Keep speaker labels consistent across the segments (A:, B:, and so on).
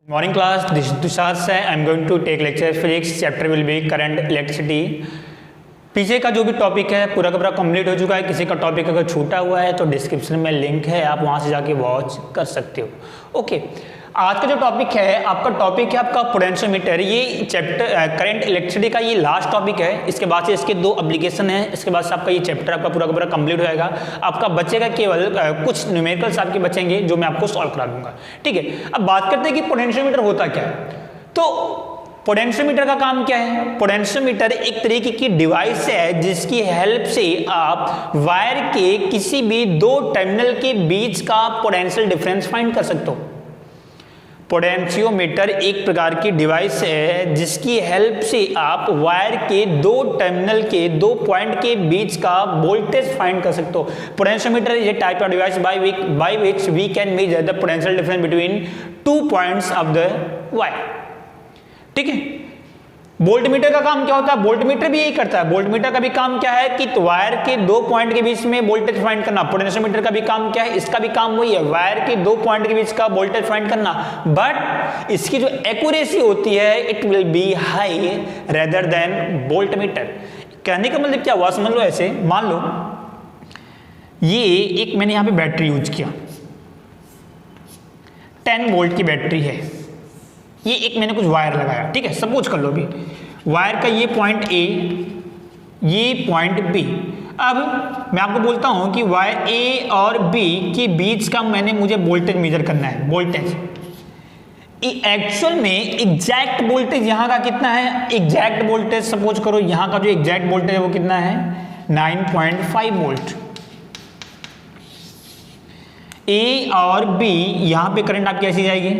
A: Morning class, this is Tushar Sai. I am going to take lecture physics. Chapter will be current electricity. पीछे का जो भी topic है पूरा का पूरा कंप्लीट हो चुका है. किसी का टॉपिक अगर छूटा हुआ है तो डिस्क्रिप्शन में लिंक है, आप वहां से जाके वॉच कर सकते हो. ओके, आज का जो टॉपिक है आपका पोटेंशियोमीटर. ये चैप्टर करंट इलेक्ट्रिसिटी का ये लास्ट टॉपिक है. इसके बाद से इसके दो एप्लीकेशन है. इसके बाद से आपका ये चैप्टर आपका पूरा का पूरा कंप्लीट हो जाएगा. आपका बचेगा केवल कुछ न्यूमेरिकल्स आपके बचेंगे जो मैं आपको सॉल्व करा दूंगा. ठीक है, अब बात करते हैं कि पोटेंशियोमीटर होता क्या है. तो पोटेंशियोमीटर का काम क्या है. पोटेंशियोमीटर एक तरीके की डिवाइस है जिसकी हेल्प से आप वायर के किसी भी दो टर्मिनल के बीच का पोटेंशियल डिफरेंस फाइंड कर सकते हो. पोटेंशियोमीटर एक प्रकार की डिवाइस है जिसकी हेल्प से आप वायर के दो टर्मिनल के दो पॉइंट के बीच का वोल्टेज फाइंड कर सकते हो. Potentiometer is a type of device by which we can measure the potential difference between two points of the wire. ठीक है, वोल्टमीटर का काम क्या होता है. वोल्टमीटर भी यही करता है. वोल्टमीटर का भी काम क्या है कि वायर के दो पॉइंट के बीच में वोल्टेज फाइंड करना. पोटेंशियोमीटर का भी काम क्या है, इसका भी काम वही है, वायर के दो पॉइंट के बीच का वोल्टेज फाइंड करना. बट इसकी जो एक्यूरेसी होती है it will be high rather than voltmeter. कहने का मतलब क्या हुआ, समझ लो. ऐसे मान लो ये एक मैंने यहां पे बैटरी यूज किया, 10 वोल्ट की बैटरी है. ये एक मैंने कुछ वायर लगाया. ठीक है, सपोज कर लो भी वायर का ये पॉइंट ए, ये पॉइंट बी. अब मैं आपको बोलता हूं कि वायर ए और बी के बीच का मुझे वोल्टेज मेजर करना है. वोल्टेज एक्चुअल में एग्जैक्ट वोल्टेज यहां का कितना है. एग्जैक्ट वोल्टेज सपोज करो यहां का जो एग्जैक्ट वोल्टेज है वो कितना है, 9.5 वोल्ट. ए और बी यहां पे करंट आपकी ऐसी जाएगी,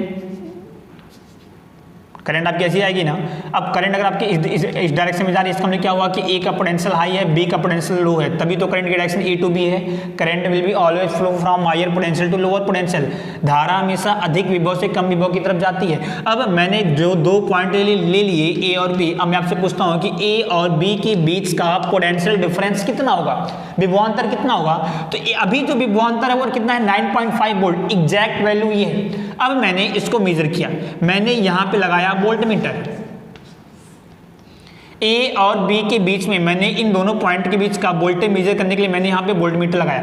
A: करंट आपकी ऐसी आएगी ना. अब करंट अगर आपके इस डायरेक्शन में जा रही है इसका मतलब क्या हुआ कि ए का पोटेंशियल हाई है, बी का पोटेंशियल लो है, तभी तो करंट की डायरेक्शन ए टू बी है. Current will be always flow from higher potential to lower potential. धारा हमेशा अधिक विभव से कम विभव की तरफ जाती है. अब मैंने जो दो पॉइंट ले लिए ए और बी, अब मैं आपसे पूछता हूं कि ए और बी के बीच का पोटेंशियल डिफरेंस कितना होगा, विभवांतर कितना होगा. तो अभी जो विभवांतर है वो कितना है, 9.5 वोल्ट. एग्जैक्ट वैल्यू ये है. अब मैंने इसको मेजर किया, मैंने यहां पे लगाया वोल्टमीटर. ए और बी के बीच में मैंने इन दोनों पॉइंट के बीच का वोल्टेज मेजर करने के लिए मैंने यहां पे वोल्टमीटर लगाया.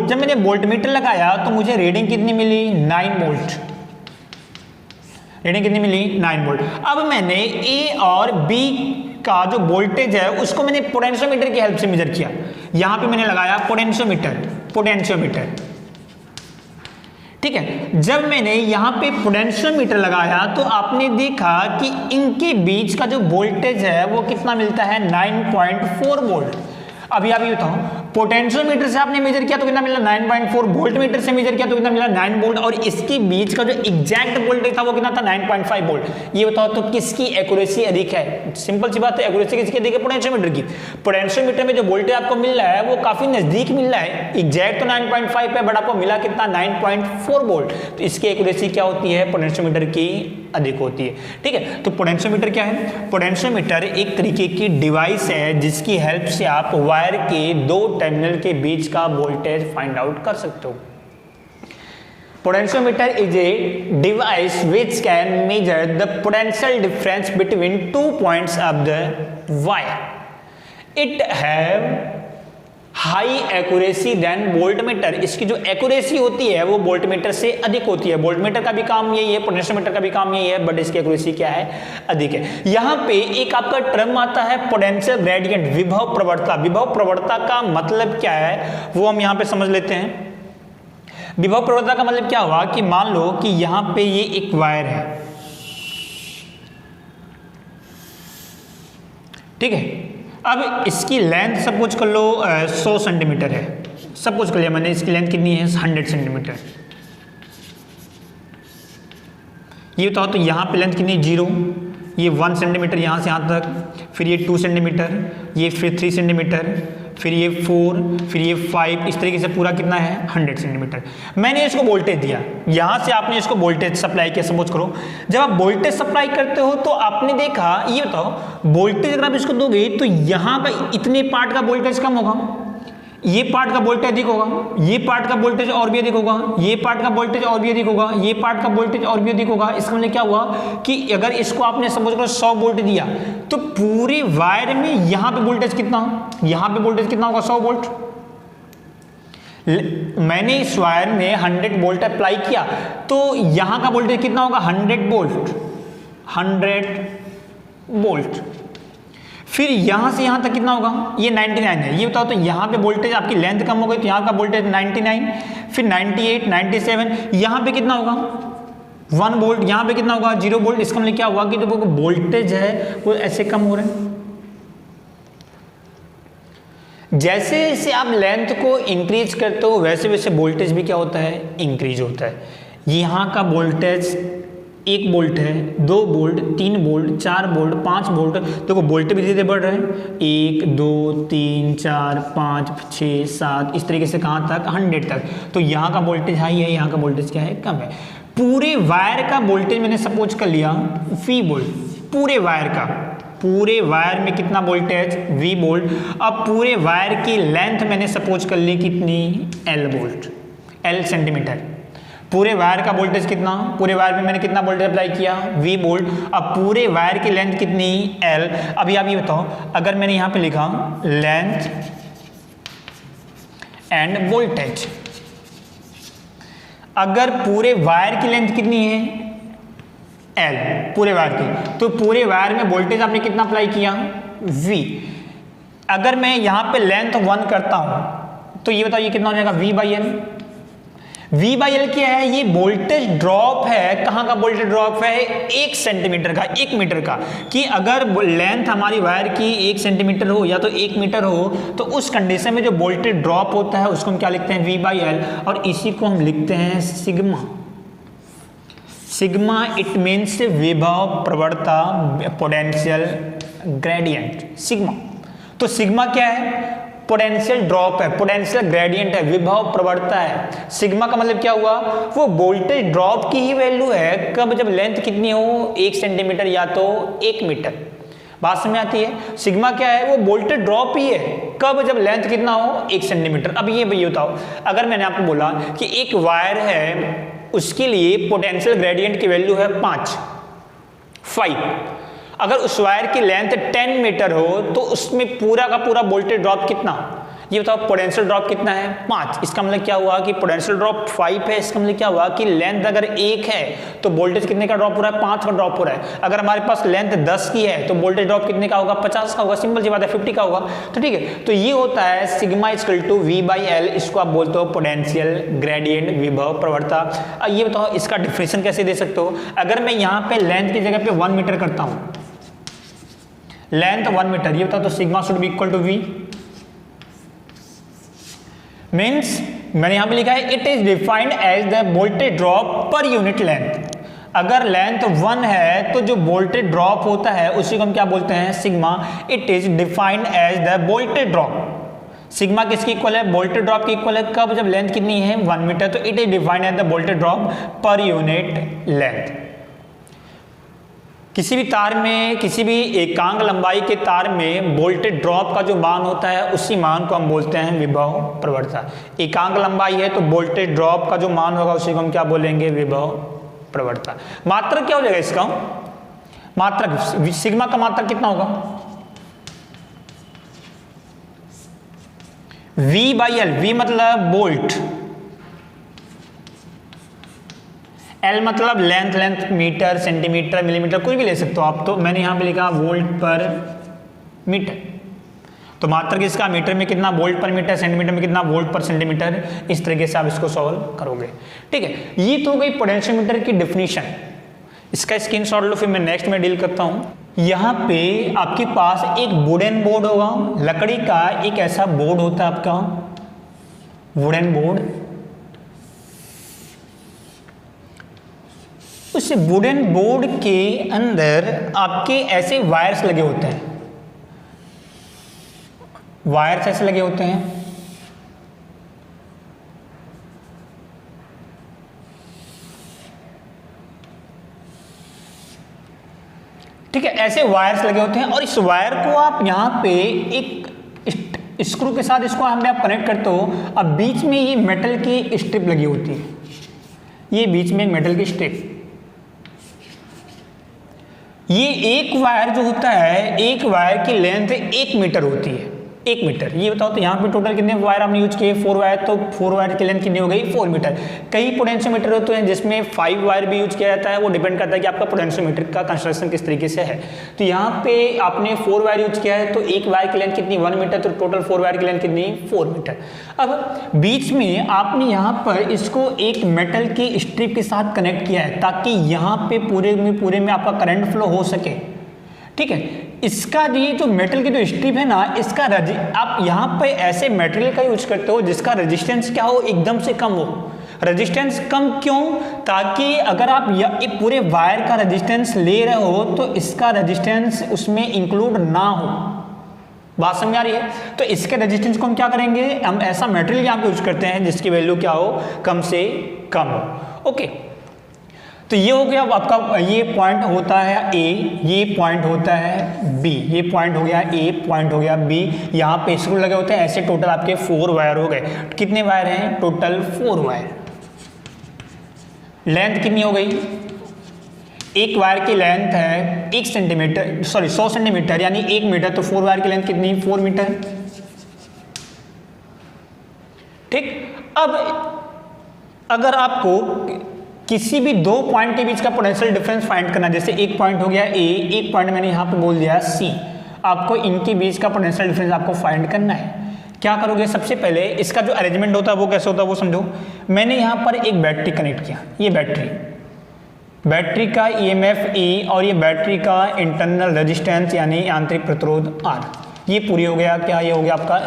A: जब मैंने वोल्टमीटर लगाया तो मुझे रीडिंग कितनी मिली, 9 वोल्ट. रीडिंग कितनी मिली, 9 वोल्ट. अब मैंने ए और बी का जो वोल्टेज है उसको मैंने पोटेंशियोमीटर की हेल्प से मेजर किया. यहां पे मैंने लगाया पोटेंशियोमीटर. ठीक है, जब मैंने यहां पे पोटेंशियोमीटर लगाया तो आपने देखा कि इनके बीच का जो वोल्टेज है वो कितना मिलता है, 9.4 वोल्ट. अभी आप ये बताओ, पोटेंशियोमीटर से आपने मेजर किया तो कितना मिला, 9.4. वोल्टमीटर से मेजर किया तो कितना मिला, 9 वोल्ट. और इसके बीच का जो एग्जैक्ट वोल्टेज था वो कितना था, 9.5 वोल्ट. ये बताओ तो किसकी एक्यूरेसी अधिक है. सिंपल सी बात है, एक्यूरेसी किसकी अधिक है, पोटेंशियोमीटर की. पोटेंशियोमीटर में जो वोल्टेज आपको मिल रहा है वो काफी नजदीक मिल रहा है. एग्जैक्ट तो 9.5 है बट आपको मिला कितना, 9.4 वोल्ट. तो इसकी एक्यूरेसी क्या होती है, पोटेंशियोमीटर की अधिक होती है. ठीक है, तो पोटेंशियोमीटर क्या है. पोटेंशियोमीटर एक तरीके की डिवाइस है जिसकी हेल्प से आप वायर के दो टर्मिनल के बीच का वोल्टेज फाइंड आउट कर सकते हो. Potentiometer is a device which can measure the potential difference between two points of the wire. It have high accuracy than voltmeter. इसकी जो एक्यूरेसी होती है वो वोल्टमीटर से अधिक होती है. वोल्टमीटर का भी काम यही है, पोटेंशियोमीटर का भी काम यही है, बट इसकी एक्यूरेसी क्या है, अधिक है. यहाँ पे एक आपका टर्म आता है पोटेंशियल ग्रेडियंट, विभव प्रवणता. विभव प्रवणता का मतलब क्या है वो हम यहाँ पे समझ लेते हैं. विभव प्रवणता का मतलब क्या हुआ कि मान लो कि यहां पे ये एक वायर है. ठीक है, अब इसकी लेंथ सपोज कर लो 100 सेंटीमीटर है. सपोज कर लिया मैंने, इसकी लेंथ कितनी है, 100 सेंटीमीटर. ये बताओ तो यहां पे लेंथ कितनी, 0. ये 1 सेंटीमीटर यहां से यहां तक, फिर ये 2 सेंटीमीटर, ये फिर 3 सेंटीमीटर, फिर ये 4, फिर ये 5. इस तरीके से पूरा कितना है, 100 सेंटीमीटर. मैंने इसको वोल्टेज दिया, यहां से आपने इसको वोल्टेज सप्लाई किया. सपोज करो जब आप वोल्टेज सप्लाई करते हो तो आपने देखा, ये बताओ वोल्टेज अगर आप इसको दोगे तो यहां का इतने पार्ट का वोल्टेज कम होगा, ये पार्ट का वोल्टेज अधिक होगा, ये पार्ट का वोल्टेज और भी अधिक होगा, ये पार्ट का वोल्टेज और भी अधिक होगा, ये पार्ट का वोल्टेज और भी अधिक होगा। इसका मतलब क्या हुआ कि अगर इसको आपने सपोज करो 100 वोल्ट दिया तो पूरे वायर में यहां पे वोल्टेज कितना, यहां पे वोल्टेज कितना होगा 100 वोल्ट। मैंने इस वायर में 100 वोल्ट अप्लाई किया तो यहां का वोल्टेज कितना होगा 100 वोल्ट, 100 वोल्ट। फिर यहां से यहां तक कितना होगा, ये 99 है, ये बताओ तो यहां पे वोल्टेज आपकी लेंथ कम हो गई तो यहां का वोल्टेज 99, फिर 98, 97, यहां पे कितना होगा 1 वोल्ट, यहां पे कितना होगा 0 वोल्ट। इसका मतलब क्या हुआ कि जो वोल्टेज है वो ऐसे कम हो रहे हैं। जैसे जैसे आप लेंथ को इंक्रीज करते हो वैसे वैसे वोल्टेज भी क्या होता है, इंक्रीज होता है। यहाँ का वोल्टेज 1 वोल्ट है, 2 वोल्ट, 3 वोल्ट, 4 वोल्ट, 5 वोल्ट, देखो वोल्ट भी धीरे धीरे बढ़ रहे हैं, 1 2 3 4 5 6 7 इस तरीके से कहाँ तक 100 तक। तो यहाँ का वोल्टेज हाई है, यहाँ का वोल्टेज क्या है, कम है। पूरे वायर का वोल्टेज मैंने सपोज कर लिया V वोल्ट, पूरे वायर का, पूरे वायर में कितना वोल्टेज V वोल्ट। अब पूरे वायर की लेंथ मैंने सपोज कर ली कितनी L वोल्ट, L सेंटीमीटर। पूरे वायर का वोल्टेज कितना, पूरे वायर में मैंने कितना वोल्टेज अप्लाई किया V वोल्ट। अब पूरे वायर की लेंथ कितनी L। अभी आप ये बताओ अगर मैंने यहां पे लिखा लेंथ एंड वोल्टेज, अगर पूरे वायर की लेंथ कितनी है L पूरे वायर की, तो पूरे वायर में वोल्टेज आपने कितना अप्लाई किया V। अगर मैं यहां पे लेंथ 1 करता हूं तो ये बताओ ये कितना हो जाएगा V/L। V/L क्या है, ये वोल्टेज ड्रॉप है। कहां का वोल्टेज ड्रॉप है, 1 सेंटीमीटर का, 1 मीटर का। कि अगर लेंथ हमारी वायर की 1 सेंटीमीटर हो या तो 1 मीटर हो तो उस कंडीशन में जो वोल्टेज ड्रॉप होता है उसको हम क्या लिखते हैं V/L, और इसी को हम लिखते हैं सिग्मा। सिग्मा इट मीन्स विभव प्रवणता, पोटेंशियल ग्रेडियंट, सिग्मा। तो सिग्मा क्या है, पोटेंशियल ड्रॉप है, पोटेंशियल ग्रेडियंट है, विभव प्रवणता है। सिग्मा का मतलब क्या हुआ, वो वोल्टेज ड्रॉप की ही वैल्यू है कब, जब लेंथ कितनी हो 1 सेंटीमीटर या तो 1 मीटर। बात समझ आती है। सिग्मा क्या है, वो वोल्टेज ड्रॉप ही है कब, जब लेंथ कितना हो 1 सेंटीमीटर। अब ये बताओ अगर मैंने आपको बोला कि एक वायर है उसके लिए पोटेंशियल ग्रेडियंट की वैल्यू है 5, अगर उस वायर की लेंथ 10 मीटर हो तो उसमें पूरा का पूरा वोल्टेज ड्रॉप कितना, ये बताओ पोटेंशियल ड्रॉप कितना है 5। इसका मतलब क्या हुआ कि पोटेंशियल ड्रॉप 5 है। इसका मतलब क्या हुआ कि लेंथ अगर 1 है तो वोल्टेज कितने का ड्रॉप हो रहा है, 5 का ड्रॉप हो रहा है। अगर हमारे पास लेंथ 10 की है तो वोल्टेज ड्रॉप कितने का होगा, 50 का होगा। सिंपल सी बात है, 50 का होगा। तो ठीक है, तो ये होता है सिग्मा इक्वल टू V/L। इसको आप बोलते हो पोटेंशियल ग्रेडियंट, विभव प्रवणता। अब ये बताओ इसका डिफिनेशन कैसे दे सकते हो। अगर मैं यहाँ पे लेंथ की जगह पे 1 मीटर करता हूँ, लेंथ 1 मीटर, ये बताओ तो sigma should be equal to V। Means मैंने यहां पे लिखा है it is defined as the voltage drop per unit length. अगर लेंथ 1 है तो जो वोल्टेज ड्रॉप होता है उसी को हम क्या बोलते हैं, sigma. It is defined as the voltage drop. Sigma किसकी इक्वल है, वोल्टेज ड्रॉप की इक्वल है कब, जब लेंथ कितनी है 1 मीटर। तो it is defined as the voltage drop per unit length. किसी भी तार में, किसी भी एकांक लंबाई के तार में वोल्टेज ड्रॉप का जो मान होता है उसी मान को हम बोलते हैं विभव प्रवणता। एकांक लंबाई है तो वोल्टेज ड्रॉप का जो मान होगा उसी को हम क्या बोलेंगे, विभव प्रवणता। मात्रक क्या हो जाएगा इसका, मात्रक सिग्मा का मात्रक कितना होगा, V/L। V मतलब वोल्ट, L मतलब length, length metre, centimetre, millimetre, कोई भी ले सकते हो आप। तो मैंने यहां पे लिखा वोल्ट पर मीटर। तो मात्रक इसका मीटर में कितना वोल्ट पर मीटर, सेंटीमीटर में कितना वोल्ट पर सेंटीमीटर। इस तरीके से आप इसको सॉल्व करोगे। ठीक है, ये तो हो गई पोटेंशियोमीटर की डेफिनेशन। इसका स्क्रीनशॉट लो, फिर मैं नेक्स्ट में डील करता हूं। यहाँ पे आपके पास एक वुडन बोर्ड होगा, लकड़ी का एक ऐसा बोर्ड होता है आपका, वुडन बोर्ड। उस वुडन बोर्ड के अंदर आपके ऐसे वायर्स लगे होते हैं, वायर्स ऐसे लगे होते हैं। ठीक है, ऐसे वायर्स लगे होते हैं और इस वायर को आप यहां पे एक स्क्रू के साथ इसको हम आप कनेक्ट करते हो। अब बीच में ये मेटल की स्ट्रिप लगी होती है, ये बीच में मेटल की स्ट्रिप, ये एक वायर जो होता है, एक वायर की लेंथ 1 मीटर होती है, 1 मीटर। ये बताओ तो यहाँ पे टोटल कितने वायर आपने यूज किए, 4 वायर, तो 4 वायर की लेंथ कितनी हो गई, 4 मीटर। कई पोटेंशियोमीटर होते हैं जिसमें 5 वायर भी यूज किया जाता है, वो डिपेंड करता है कि आपका पोटेंशियोमीटर का कंस्ट्रक्शन किस तरीके से है। तो यहाँ पे आपने 4 वायर यूज किया है, तो एक वायर की लेंथ कितनी, 1 मीटर, तो टोटल 4 वायर की लेंथ कितनी, 4 मीटर। अब बीच में आपने यहाँ पर इसको एक मेटल की स्ट्रिप के साथ कनेक्ट किया है ताकि यहाँ पे पूरे में आपका करंट फ्लो हो सके, ठीक है। इसका ये जो मेटल की जो स्ट्रिप है ना, इसका आप यहाँ पे ऐसे मटेरियल का यूज करते हो जिसका रेजिस्टेंस क्या हो, एकदम से कम हो। रेजिस्टेंस कम क्यों, ताकि अगर आप एक पूरे वायर का रेजिस्टेंस ले रहे हो तो इसका रेजिस्टेंस उसमें इंक्लूड ना हो। बात समझ आ रही है? तो इसके रेजिस्टेंस को हम क्या करेंगे, हम ऐसा मटेरियल यहाँ पे यूज करते हैं जिसकी वैल्यू क्या हो, कम से कम हो। ओके, तो ये हो गया आपका, ये पॉइंट होता है ए, ये पॉइंट होता है बी, ये पॉइंट हो गया ए, पॉइंट हो गया बी। यहाँ पे स्क्रू लगे होते हैं, ऐसे टोटल आपके 4 वायर हो गए। कितने वायर हैं, टोटल 4 वायर। लेंथ कितनी हो गई, एक वायर की लेंथ है 1 सेंटीमीटर, सॉरी 100 सेंटीमीटर यानी 1 मीटर, तो 4 वायर की लेंथ कितनी, 4 मीटर, ठीक। अब अगर आपको किसी भी 2 पॉइंट के बीच का पोटेंशियल डिफरेंस फाइंड करना, जैसे एक पॉइंट हो गया ए, एक पॉइंट मैंने यहाँ पे बोल दिया सी, आपको इनके बीच का पोटेंशियल डिफरेंस आपको फाइंड करना है। क्या करोगे, सबसे पहले इसका जो अरेंजमेंट होता है वो कैसे होता है वो समझो। मैंने यहाँ पर एक बैटरी कनेक्ट किया, ये बैटरी का EMF E और ये बैटरी का इंटरनल रेजिस्टेंस यानी आंतरिक प्रतिरोध R, ये पूरी हो गया क्या, ये हो गया आपका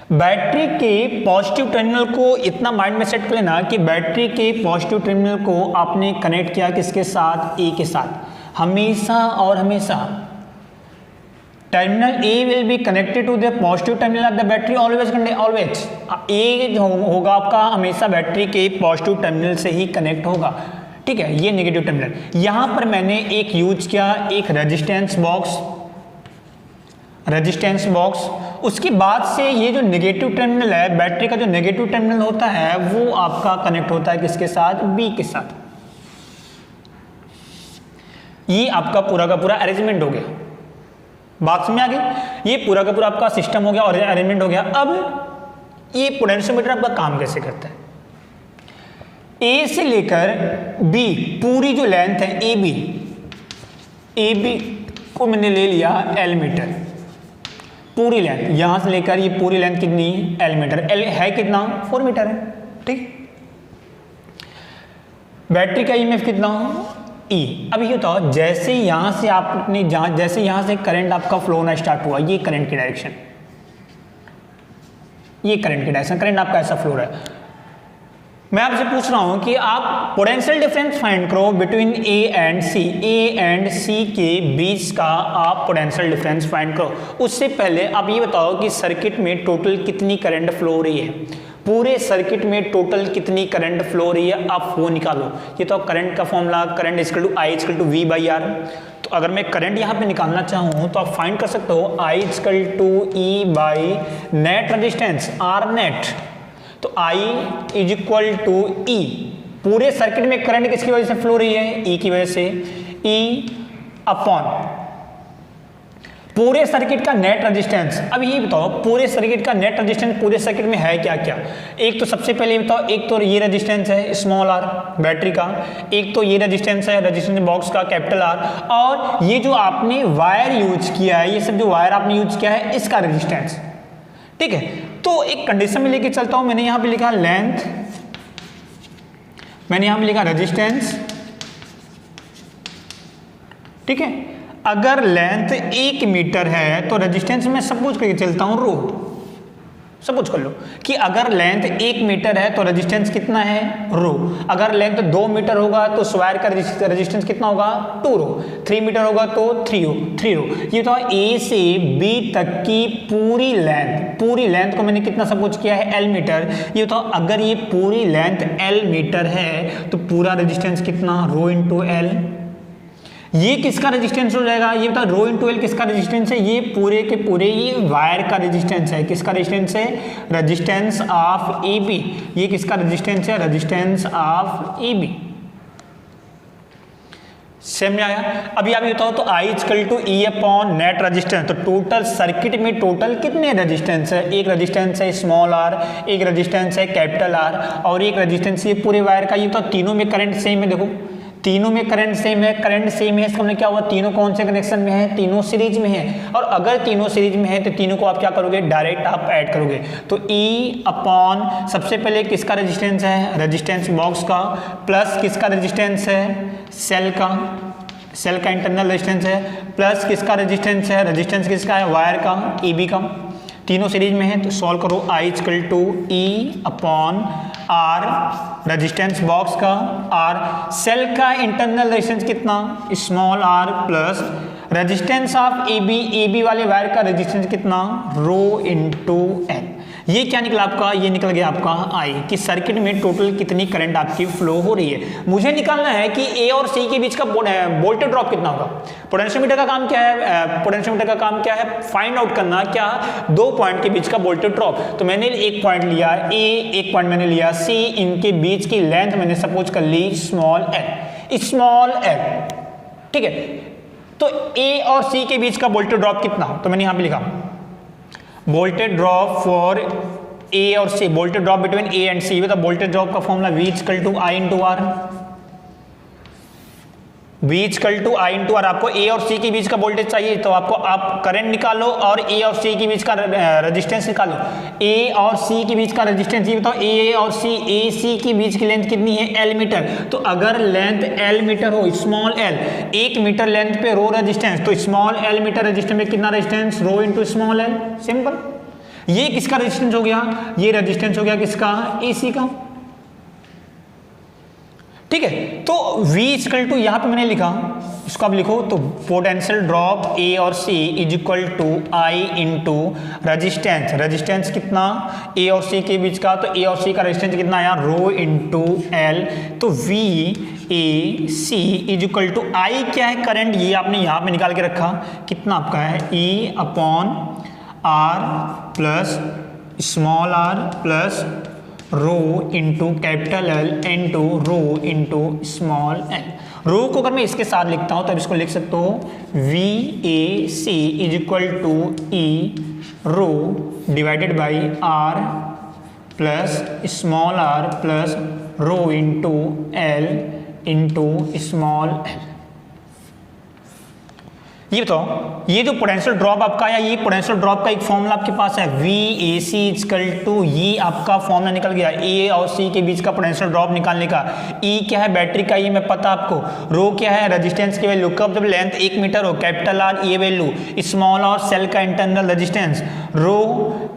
A: बैटरी के पॉजिटिव टर्मिनल को इतना माइंड में सेट कर लेना कि बैटरी के पॉजिटिव टर्मिनल को आपने कनेक्ट किया किसके साथ, ए के साथ। हमेशा और हमेशा terminal A will be connected to the positive terminal of the battery, always A होगा आपका हमेशा बैटरी के पॉजिटिव टर्मिनल से ही कनेक्ट होगा, ठीक है। ये नेगेटिव टर्मिनल, यहां पर मैंने एक यूज किया, एक रेजिस्टेंस बॉक्स। उसके बाद से ये जो नेगेटिव टर्मिनल है, बैटरी का जो नेगेटिव टर्मिनल होता है वो आपका कनेक्ट होता है किसके साथ, बी के साथ। ये आपका पूरा का पूरा अरेंजमेंट हो गया, बात समझ आ गई। ये पूरा का पूरा आपका सिस्टम हो गया और अरेंजमेंट हो गया। अब ये पोटेंशियोमीटर आपका काम कैसे करता है, ए से लेकर बी पूरी जो लेंथ है ए बी को मैंने ले लिया L मीटर, पूरी लेंथ यहां से लेकर ये पूरी लेंथ कितनी, L मीटर, L है कितना, 4 मीटर है, ठीक। बैटरी का EMF कितना, E। अब ये बताओ, जैसे यहां से आपने जैसे यहां से करंट आपका फ्लो होना स्टार्ट हुआ, ये करंट की डायरेक्शन, करंट आपका ऐसा फ्लो रहा है। मैं आपसे पूछ रहा हूं कि आप पोटेंशियल डिफरेंस फाइंड करो बिटवीन ए एंड सी के बीच का आप पोटेंशियल डिफरेंस फाइंड करो। उससे पहले आप ये बताओ कि सर्किट में टोटल कितनी करंट फ्लो हो रही है, पूरे सर्किट में टोटल कितनी करंट फ्लो हो रही है, आप वो निकालो। ये तो करंट का formula, current equal to I equal to V/R। तो अगर मैं करंट यहाँ पे निकालना चाहूँ तो आप फाइंड कर सकते हो I equal to E by net resistance R net. तो I is equal to E, पूरे सर्किट में करंट किसकी वजह से फ्लो रही है, E की वजह से, E अपॉन पूरे सर्किट का नेट रेजिस्टेंस। अब ये बताओ पूरे सर्किट का नेट रेजिस्टेंस पूरे सर्किट में है क्या क्या। एक तो सबसे पहले ये बताओ, एक तो ये रेजिस्टेंस है स्मॉल r बैटरी का, एक तो ये रेजिस्टेंस है रेजिस्टेंस बॉक्स का कैपिटल R, और ये जो आपने वायर यूज किया है, ये सब जो वायर आपने यूज किया है इसका रेजिस्टेंस, ठीक है। तो एक कंडीशन में लेके चलता हूं, मैंने यहां पे लिखा लेंथ, मैंने यहां पे लिखा रेजिस्टेंस, ठीक है। अगर लेंथ 1 मीटर है तो रेजिस्टेंस में सपोज करके चलता हूं रो, सपोज कर लो कि अगर लेंथ 1 मीटर है तो रेजिस्टेंस कितना है, रो। अगर लेंथ 2 मीटर होगा तो वायर का रेजिस्टेंस कितना होगा, 2 रो। 3 मीटर होगा तो 3 रो। ये तो ए से बी तक की पूरी लेंथ को मैंने कितना सपोज किया है, L मीटर। ये तो अगर ये पूरी लेंथ L मीटर है तो पूरा रेजिस्टेंस कितना, रो इंटू L। ये किसका रेजिस्टेंस हो जाएगा, ये बता रो इंटू एल किसका रेजिस्टेंस है, ये पूरे के पूरे ये वायर का रेजिस्टेंस है। किसका रेजिस्टेंस है, रेजिस्टेंस ऑफ ए बी। ये किसका रेजिस्टेंस है, resistance of A B. Same में आया। अभी आप बताओ तो I equal to E upon net resistance, तो टोटल सर्किट में टोटल कितने रेजिस्टेंस है, एक रेजिस्टेंस है स्मॉल आर, एक रेजिस्टेंस है कैपिटल आर, और एक रेजिस्टेंस ये पूरे वायर का। ये तो तीनों में करंट सेम है, देखो तीनों में करंट सेम है, करंट सेम है, इसका मतलब क्या हुआ, तीनों कौन से कनेक्शन में है, तीनों सीरीज में है। और अगर तीनों सीरीज में है तो तीनों को आप क्या करोगे, डायरेक्ट आप ऐड करोगे। तो ई अपॉन सबसे पहले किसका रेजिस्टेंस है, रेजिस्टेंस बॉक्स का, प्लस किसका रेजिस्टेंस है, सेल का, सेल का इंटरनल रेजिस्टेंस है, प्लस किसका रेजिस्टेंस है, रेजिस्टेंस किसका है, वायर का, ए बी का, तीनों सीरीज में है। तो सॉल्व करो, I equal to E upon R resistance box का, आर सेल का इंटरनल रेजिस्टेंस कितना, small R, plus resistance of A B वाले वायर का रेजिस्टेंस कितना, रो इंटू एल। ये क्या निकला आपका, ये निकल गया आपका आई, कि सर्किट में टोटल कितनी करंट आपकी फ्लो हो रही है। मुझे निकालना है कि ए और सी के बीच का वोल्टेज ड्रॉप कितना होगा। पोटेंशियोमीटर का काम क्या है, पोटेंशियोमीटर का काम क्या है, फाइंड आउट करना क्या, दो पॉइंट के बीच का वोल्टेज ड्रॉप। तो मैंने एक पॉइंट लिया ए, एक पॉइंट मैंने लिया सी, इनके बीच की लेंथ मैंने सपोज कर ली स्मॉल एल, स्मॉल एल, ठीक है। तो ए और सी के बीच का वोल्टेज ड्रॉप कितना, तो मैंने यहां पे लिखा वोल्टेज ड्रॉप फॉर ए और C, voltage drop between A and C. मतलब वोल्टेज ड्रॉप का formula V equal to I into R, V equal to I into R. आपको ए और सी के बीच का वोल्टेज चाहिए तो आपको आप करंट निकालो और ए और सी के बीच का रेजिस्टेंस निकालो। ए और सी के बीच का रेजिस्टेंस, ये बताओ ए और सी, ए सी के बीच की लेंथ कितनी है, एल मीटर। तो अगर लेंथ एल मीटर हो, स्मॉल एल, 1 मीटर लेंथ पे रो रेजिस्टेंस, तो स्मॉल एल मीटर रेजिस्टेंस में कितना resistance, rho into small L, simple. ये किसका रेजिस्टेंस हो गया, ये रेजिस्टेंस हो गया किसका, एसी का, ठीक है। तो V इक्वल टू यहां पे मैंने लिखा, इसको आप लिखो तो पोटेंशियल ड्रॉप ए और C is equal to I into resistance, resistance कितना ए और सी के बीच का, तो ए और सी का रेजिस्टेंस कितना आया, रो इंटू एल। तो V A C is equal to I क्या है, करंट, ये आपने यहां पे निकाल के रखा, कितना आपका है, E upon R plus small R plus rho into capital L into rho into small L. Rho को अगर मैं इसके साथ लिखता हूं तब इसको लिख सकता हूं V A C is equal to E rho divided by R plus small R plus rho into L into small L. ये बताओ, ये जो पोटेंशियल ड्रॉप आपका आया, ये पोटेंशियल ड्रॉप का एक फॉर्मूला आपके पास है, V A C equal to, ये आपका फॉर्मूला निकल गया ए और सी के बीच का पोटेंशियल ड्रॉप निकालने का। ई क्या है, बैटरी का ई में पता आपको, रो क्या है, रेजिस्टेंस की वैल्यू, कब जब लेंथ 1 मीटर हो, कैपिटल आर ये वैल्यू, स्मॉल और सेल का इंटरनल रेजिस्टेंस, रो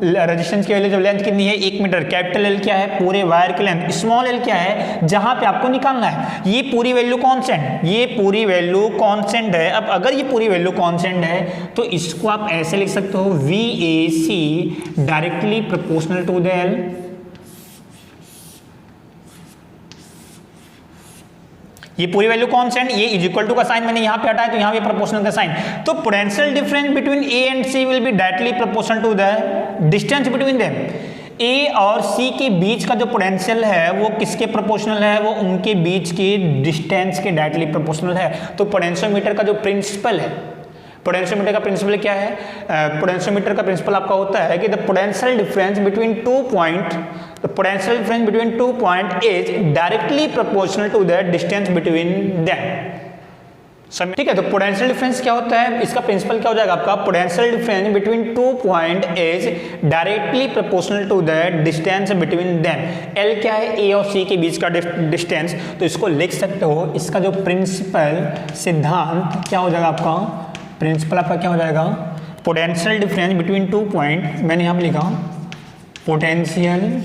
A: रेजिस्टेंस की वैल्यू जब लेंथ कितनी है 1 मीटर, कैपिटल एल क्या है, पूरे वायर की लेंथ, स्मॉल एल क्या है, जहां पे आपको निकालना है। ये पूरी वैल्यू कॉन्स्टेंट, ये पूरी वैल्यू कॉन्स्टेंट है। अब अगर ये पूरी वैल्यू कांस्टेंट है तो इसको आप ऐसे लिख सकते हो, V A C directly proportional to the L, ये पूरी वैल्यू कांस्टेंट, ये इज इक्वल टू का साइन मैंने यहां पे हटाया तो यहां पे प्रोपोर्शनल का साइन। तो potential difference between A and C will be directly proportional to the distance between them. A और सी के बीच का जो पोटेंशियल है वो किसके प्रोपोर्शनल है, वो उनके बीच के डिस्टेंस के डायरेक्टली प्रोपोर्शनल है। तो पोटेंशियोमीटर का जो प्रिंसिपल है, पोटेंशियोमीटर का प्रिंसिपल क्या है, पोटेंशियोमीटर का प्रिंसिपल आपका होता है कि the potential difference between 2 point, the potential difference between 2 point is directly proportional to the distance between them. ठीक है, तो पोटेंशियल डिफरेंस क्या होता है, इसका प्रिंसिपल क्या हो जाएगा आपका, potential difference between 2 point is directly proportional to the distance between them. L क्या है, ए और सी के बीच का डिस्टेंस, तो इसको लिख सकते हो, इसका जो प्रिंसिपल सिद्धांत क्या हो जाएगा आपका, प्रिंसिपल आपका क्या हो जाएगा, पोटेंशियल डिफरेंस बिटवीन 2 पॉइंट, मैंने यहां पे लिखा potential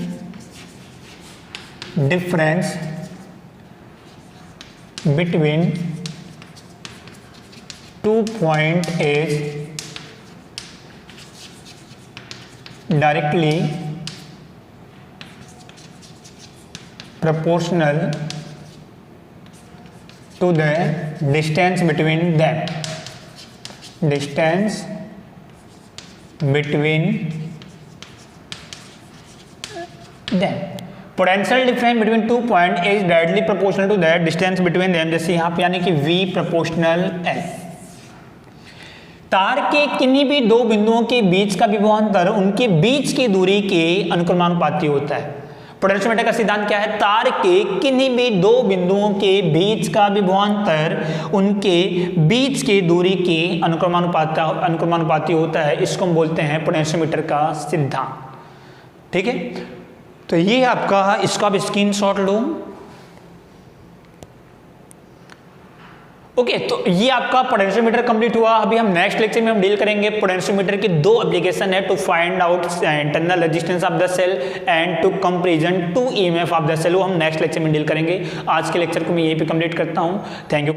A: difference between 2 point is directly proportional to the distance between them, distance between them. Potential difference between 2 points is directly proportional to the distance between them, जैसे यहाँ पे यानी कि V proportional L। तार के किन्हीं भी दो बिंदुओं के बीच का विभवांतर उनके बीच की दूरी के अनुक्रमानुपाती होता है। पोटेंशियोमीटर का सिद्धांत क्या है? तार के किन्हीं भी दो बिंदुओं के बीच का विभवांतर उनके बीच की दूरी के अनुक्रमानुपाती होता है। इसको हम बोलते हैं पोटेंशियोमीटर का सिद्धांत। ठीक है, तो ये आपका, इसका भी स्क्रीनशॉट लो। ओके, तो ये आपका पोटेंशियोमीटर कंप्लीट हुआ। अभी हम नेक्स्ट लेक्चर में हम डील करेंगे पोटेंशियोमीटर की दो एप्लीकेशन है, to find out internal resistance of the cell and to comparison to EMF of the cell. वो हम नेक्स्ट लेक्चर में डील करेंगे। आज के लेक्चर को मैं यहीं पे कंप्लीट करता हूँ। Thank you.